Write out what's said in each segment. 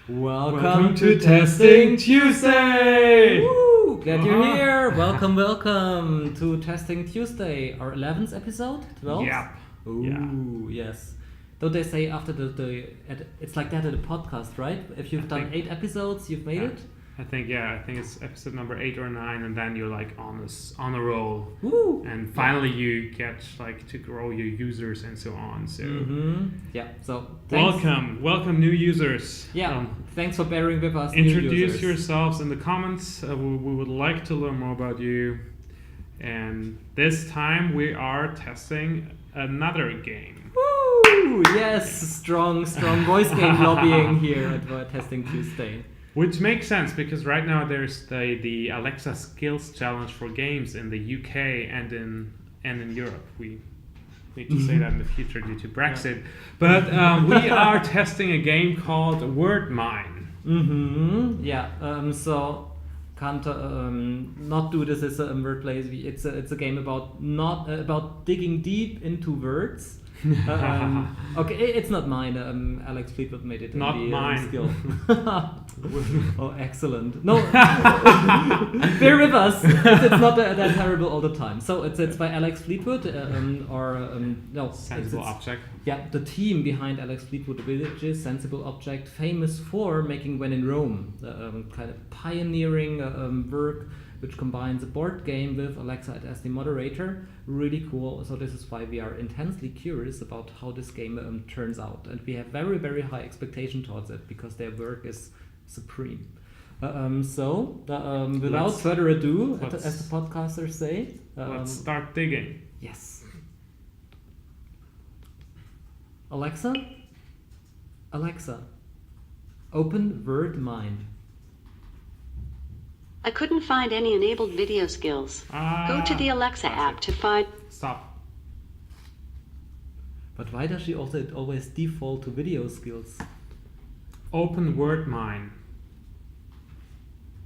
Welcome to Testing Tuesday! Woo! Glad you're here. Welcome to Testing Tuesday, our 11th episode? 12th? Yeah. Ooh, yes. Don't they say after it's like that at a podcast, right? If you've done 8 episodes, you've made it? I think it's episode number 8 or 9, and then you're like on a roll. Woo! And finally you get like to grow your users and so on. So yeah. So thanks. welcome new users. Yeah. Thanks for bearing with us. Introduce yourselves in the comments. We would like to learn more about you. And this time we are testing another game. Woo! Yes, strong voice game lobbying here at Testing Tuesday. Which makes sense because right now there's the Alexa Skills Challenge for games in the UK and in Europe. We need to say that in the future due to Brexit. Yeah. But we are testing a game called WordMine. Yeah. So can't not do this as a wordplay. It's a game about digging deep into words. Okay, it's not mine. Alex Fleetwood made it. Not mine. Skill. Oh, excellent. No, bear with us. It's not that terrible all the time. So it's by Alex Fleetwood Sensible Object. Yeah, the team behind Alex Fleetwood Villages, Sensible Object, famous for making When in Rome, kind of pioneering work which combines a board game with Alexa as the moderator. Really cool. So this is why we are intensely curious about how this game turns out. And we have very, very high expectation towards it because their work is supreme. Without further ado, as the podcasters say... let's start digging. Yes. Alexa, open WordMine. I couldn't find any enabled video skills. Go to the Alexa app to find... Stop. But why does she also always default to video skills? Open WordMine.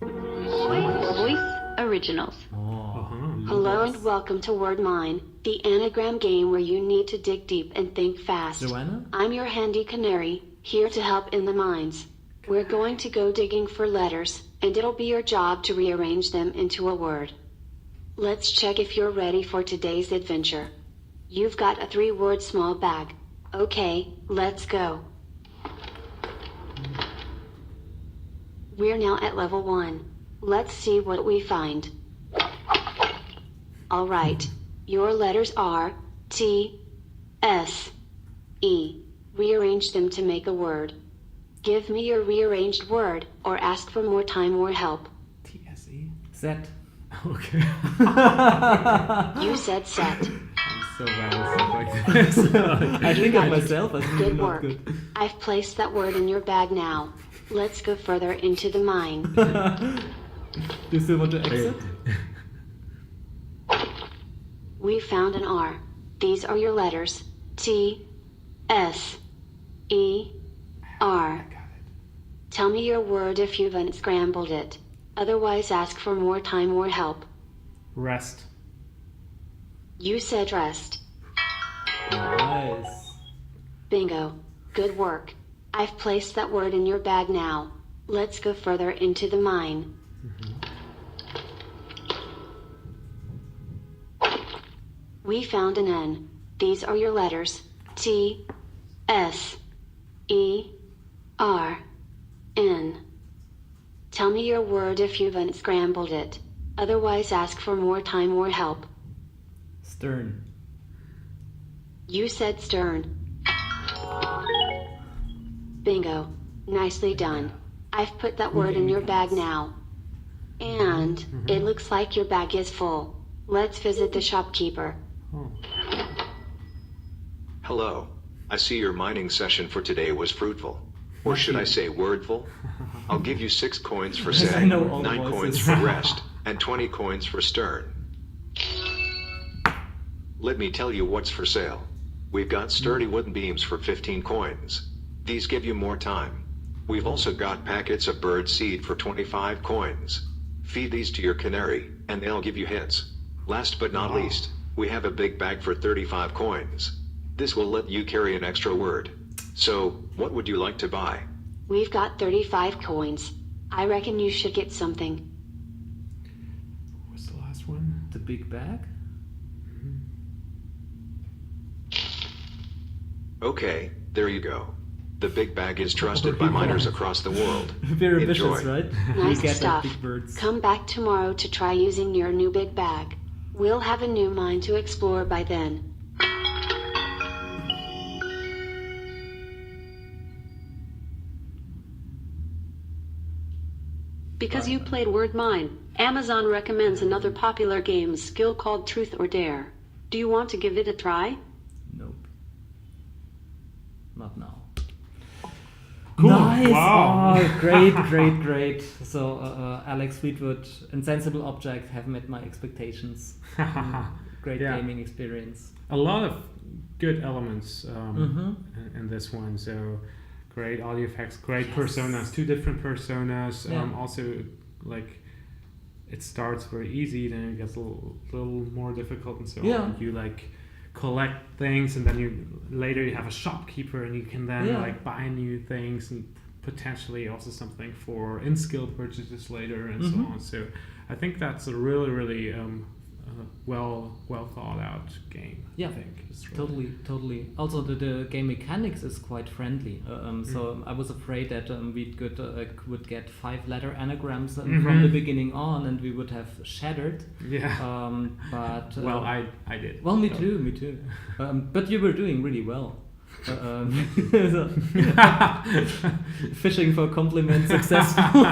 Voice Originals. Oh. Hello and welcome to WordMine, the anagram game where you need to dig deep and think fast. Joanna? I'm your handy canary, here to help in the mines. We're going to go digging for letters, and it'll be your job to rearrange them into a word. Let's check if you're ready for today's adventure. You've got a 3-word small bag. Okay, let's go. We're now at level 1. Let's see what we find. Alright, your letters are T, S, E. Rearrange them to make a word. Give me your rearranged word, or ask for more time or help. TSE? Set. Okay. You said set. I'm so bad at stuff like this. I think of myself as Good not work. good. I've placed that word in your bag now. Let's go further into the mine. Do you still want to exit? We found an R. These are your letters. T, S, E, R. Tell me your word if you've unscrambled it. Otherwise ask for more time or help. Rest. You said rest. Nice. Bingo. Good work. I've placed that word in your bag now. Let's go further into the mine. We found an N. These are your letters. T, S, E, R, N. Tell me your word if you've unscrambled it. Otherwise ask for more time or help. Stern. You said stern. Bingo. Nicely done. I've put that word in your bag now. And it looks like your bag is full. Let's visit the shopkeeper. Oh. Hello. I see your mining session for today was fruitful. Or should I say wordful? I'll give you 6 coins for I setting, know all the 9 coins voices. for rest, and 20 coins for stern. Let me tell you what's for sale. We've got sturdy wooden beams for 15 coins. These give you more time. We've also got packets of bird seed for 25 coins. Feed these to your canary, and they'll give you hits. Last but not least, we have a big bag for 35 coins. This will let you carry an extra word. So, what would you like to buy? We've got 35 coins. I reckon you should get something. What's the last one? The big bag? Okay, there you go. The big bag is trusted by miners across the world. Very ambitious, Enjoy. right? Nice We get stuff. like big birds. Come back tomorrow to try using your new big bag. We'll have a new mine to explore by then. Because you played Word Mine, Amazon recommends another popular game skill called Truth or Dare. Do you want to give it a try? Nope. Not now. Cool. Nice. Wow. Oh, great. So, Alex Fleetwood and Sensible Object have met my expectations. Great Yeah. gaming experience. A lot of good elements Mm-hmm. in this one. So great audio effects, great Yes. personas, 2 different personas. Yeah. Also, like it starts very easy, then it gets a little more difficult, and so Yeah. you like collect things, and then later you have a shopkeeper, and you can then Yeah. like buy new things and potentially also something for in-skill purchases later, and so Mhm. on. So I think that's a really well thought out game. Yeah, I think it's really- totally. Also, the game mechanics is quite friendly. So I was afraid that we would get 5-letter anagrams from the beginning on, and we would have shattered. Yeah. But Well, I did. well, me So- too. But you were doing really well. Fishing for compliments successful.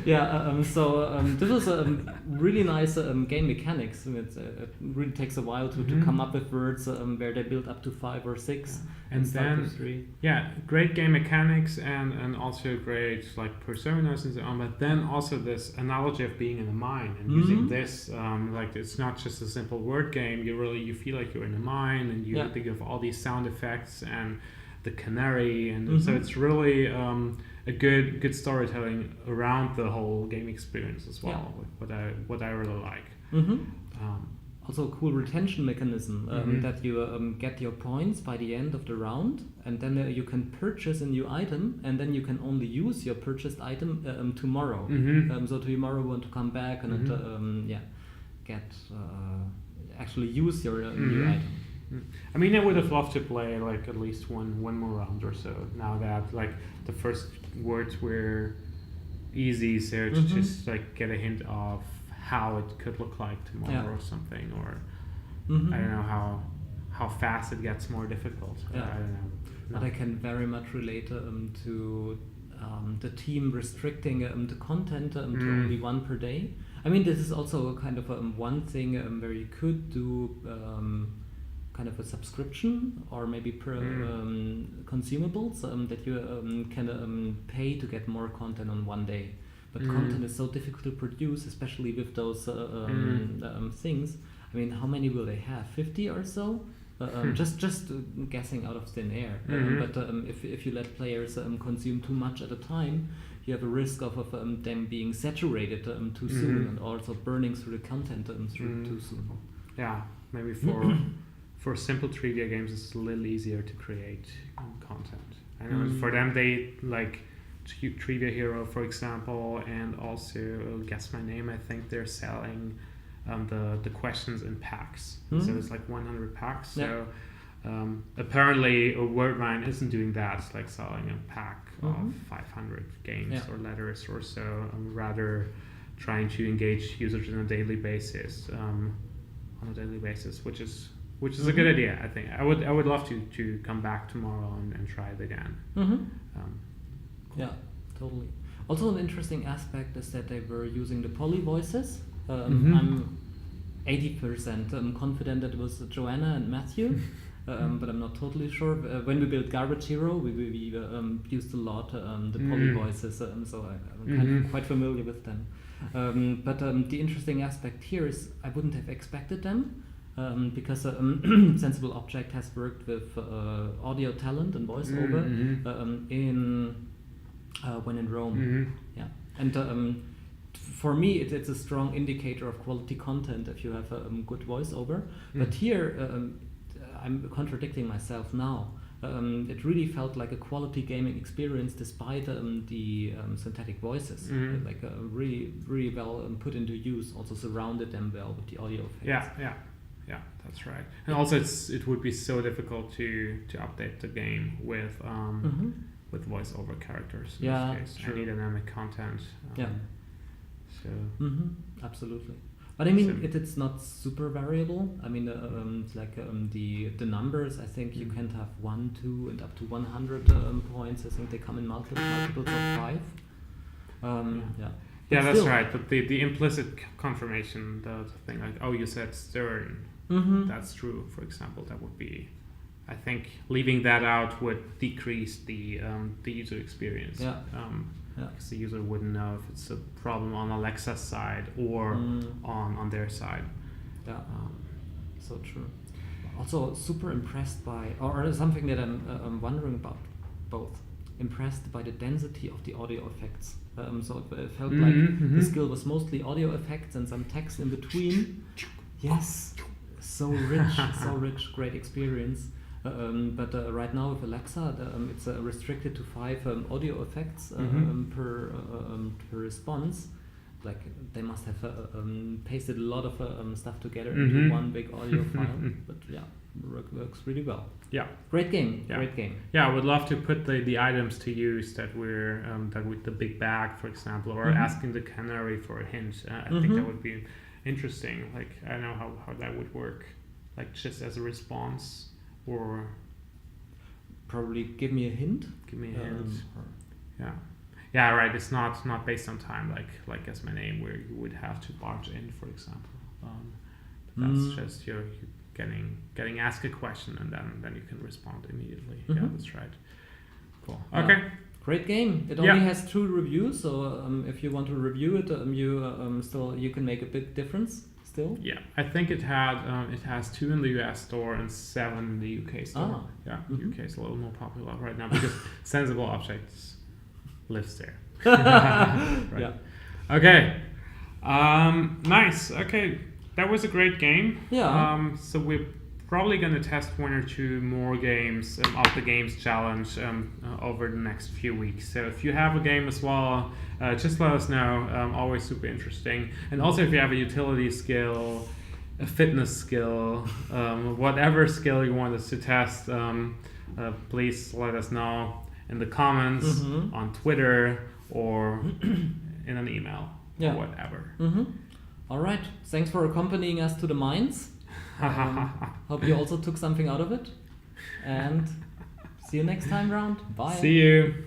Yeah. So this was a really nice game mechanics. It really takes a while to come up with words where they build up to 5 or 6 And start then with 3. Yeah, great game mechanics and also great like personas and so on. But then also this analogy of being in a mine and using this like it's not just a simple word game. You feel like you're in a mine, and you think of all these sound effects and the canary, and so it's really a good storytelling around the whole game experience as well. What I really like. Also, a cool retention mechanism that you get your points by the end of the round, and then you can purchase a new item, and then you can only use your purchased item tomorrow. So tomorrow you want to come back and get actually use your new item. I mean, I would have loved to play like at least one more round or so. Now that like the first words were easy, so to just like get a hint of how it could look like tomorrow or something, or I don't know how fast it gets more difficult. I don't know. But I can very much relate to the team restricting the content to only 1 per day. I mean, this is also a kind of one thing where you could do kind of a subscription or maybe consumables that you can pay to get more content on 1 day. But content is so difficult to produce, especially with those things. I mean, how many will they have? 50 or so? Just guessing out of thin air. But if you let players consume too much at a time, you have a risk of them being saturated too soon, and also burning through the content too soon. Yeah, maybe for simple trivia games, it's a little easier to create content. I know for them, they like Trivia Hero, for example, and also Guess My Name. I think they're selling the questions in packs, so it's like 100 packs. So apparently, a word mine isn't doing that. It's like selling a pack of 500 games or letters or so. Rather, trying to engage users on a daily basis, which is a good idea. I think I would love to come back tomorrow and try it again. Cool. Yeah, totally. Also, an interesting aspect is that they were using the poly voices. I'm 80% confident that it was Joanna and Matthew, but I'm not totally sure. When we built Garbage Hero, we used a lot the poly voices, so I'm quite familiar with them. But the interesting aspect here is I wouldn't have expected them. Because Sensible Object has worked with audio talent and voiceover in When in Rome. Yeah, and for me, it's a strong indicator of quality content if you have a good voiceover. But here, I'm contradicting myself now. it really felt like a quality gaming experience despite the synthetic voices. Like really, really well put into use. Also surrounded them well with the audio effects. Yeah, that's right. And also, it would be so difficult to update the game with voiceover characters. In this case. true. Any dynamic content. So. Absolutely. But I mean, it's not super variable. I mean, like the numbers. I think you can have 1, 2, and up to 100 points. I think they come in multiples of 5. Yeah, that's right. But the implicit confirmation, the thing like, oh, you said stern. That's true. For example, that would be, I think, leaving that out would decrease the user experience. Because the user wouldn't know if it's a problem on Alexa's side or on their side. So true. Also, super impressed by, or something that I'm wondering about, both impressed by the density of the audio effects. So it felt like the skill was mostly audio effects and some text in between. Yes, so rich, great experience. But right now with Alexa, it's restricted to 5 audio effects per response. Like they must have pasted a lot of stuff together into one big audio file. But yeah, works really well. Yeah, great game. Yeah. Great game. Yeah, I would love to put the items to use that we're that with the big bag, for example, or asking the canary for a hint. I think that would be interesting. Like I don't know how that would work. Like just as a response. Or probably give me a hint. Yeah, right. It's not based on time like Guess My Name, where you would have to barge in, for example. That's just you're getting asked a question and then you can respond immediately. Yeah, that's right. Cool. Okay. Great game. It only has 2 reviews, so if you want to review it, you can make a big difference. Still? Yeah, I think it has 2 in the US store and 7 in the UK store. UK is a little more popular right now because Sensible Objects lives there. Right. Yeah. Okay. Nice. Okay, that was a great game. Yeah. So we're probably going to test 1 or 2 more games of the Games Challenge over the next few weeks. So if you have a game as well, just let us know. Always super interesting. And also if you have a utility skill, a fitness skill, whatever skill you want us to test, please let us know in the comments, on Twitter, or in an email, or whatever. All right. Thanks for accompanying us to the mines. Hope you also took something out of it. And see you next time round. Bye. See you.